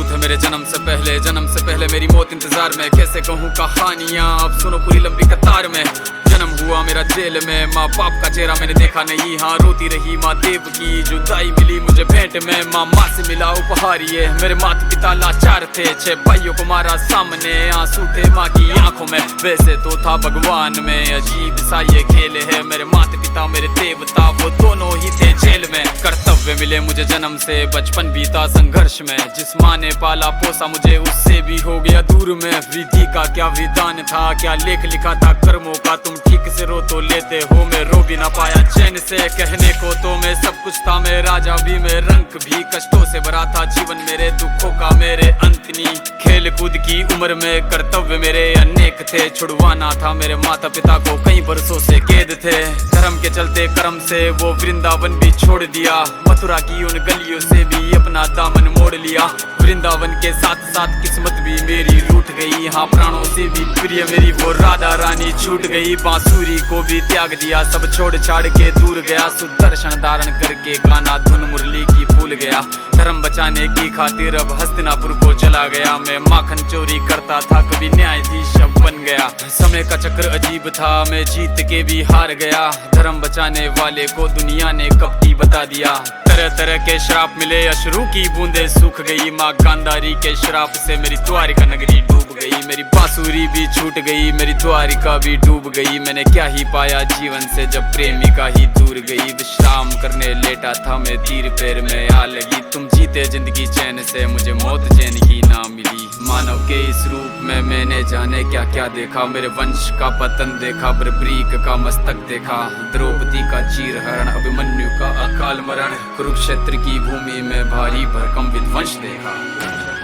सबूत है मेरे जन्म से पहले मेरी मौत इंतजार में। कैसे कहूँ कहानियाँ, अब सुनो पूरी लंबी कतार में। जन्म हुआ मेरा जेल में, माँ बाप का चेहरा मैंने देखा नहीं। हाँ रोती रही माँ देव की, जुदाई मिली मुझे भेंट में। माँ से मिला उपहार ये, मेरे माता पिता लाचार थे। 6 भाइयों को मारा सामने, आंसू थे माँ की आंखों में। वैसे तो था भगवान में, अजीब सा ये खेल है। मेरे माता पिता मेरे देवता, वो दोनों ही थे जेल में। कर्तव्य मिले मुझे जन्म से, बचपन बीता संघर्ष में। जिस माँ ने पाला पोसा मुझे, उससे भी हो गया दूर में। विधि का क्या विधान था, क्या लेख लिखा था कर्मों का। तुम ठीक से रो तो लेते हो, मैं रो भी ना पाया चैन से। कहने को तो मैं सब कुछ था, मैं राजा भी, मैं रंग भी। कष्टों से भरा था जीवन मेरे, दुखों का मेरे अंत नहीं। खेल कूद की उम्र में कर्तव्य मेरे अनेक थे। छुड़वाना था मेरे माता पिता को, कई बरसों से कैद थे। धर्म के चलते कर्म से वो वृंदावन भी छोड़ दिया। मथुरा की उन गलियों से भी अपना दामन मोड़ लिया। वृंदावन के साथ साथ किस्मत भी मेरी रूठ गई। हाँ प्राणों से भी प्रिय मेरी वो राधा रानी छूट गई। बांसुरी को भी त्याग दिया, सब छोड़ छाड़ के दूर गया। सुदर्शन धारण करके गाना धुन मुरली की भूल गया। धर्म बचाने की खातिर अब हस्तिनापुर को चला गया। मैं माखन चोरी करता था, कभी न्यायाधीश अब बन गया। समय का चक्र अजीब था, मैं जीत के भी हार गया। धर्म बचाने वाले को दुनिया ने कपटी बता दिया। तरह तरह के श्राप मिले, अश्रु की बूंदे सूख गई। माँ गांधारी के श्राप से मेरी द्वारिका नगरी डूब गई। मेरी बांसुरी भी छूट गई, मेरी द्वारिका भी डूब गई। मैंने क्या ही पाया जीवन से, जब प्रेमिका ही दूर गई। विश्राम करने लेटा था मैं, तीर पैर में आ लगी। तुम जीते जिंदगी चैन से, मुझे मौत चैन की ना मिली। मानव के इस रूप में मैंने जाने क्या क्या देखा। मेरे वंश का पतन देखा, बर्बरीक का मस्तक देखा। द्रौपदी का चीर हरण, अभिमन्यु का अकाल मरण। कुरुक्षेत्र की भूमि में भारी भरकम विध्वंस देखा।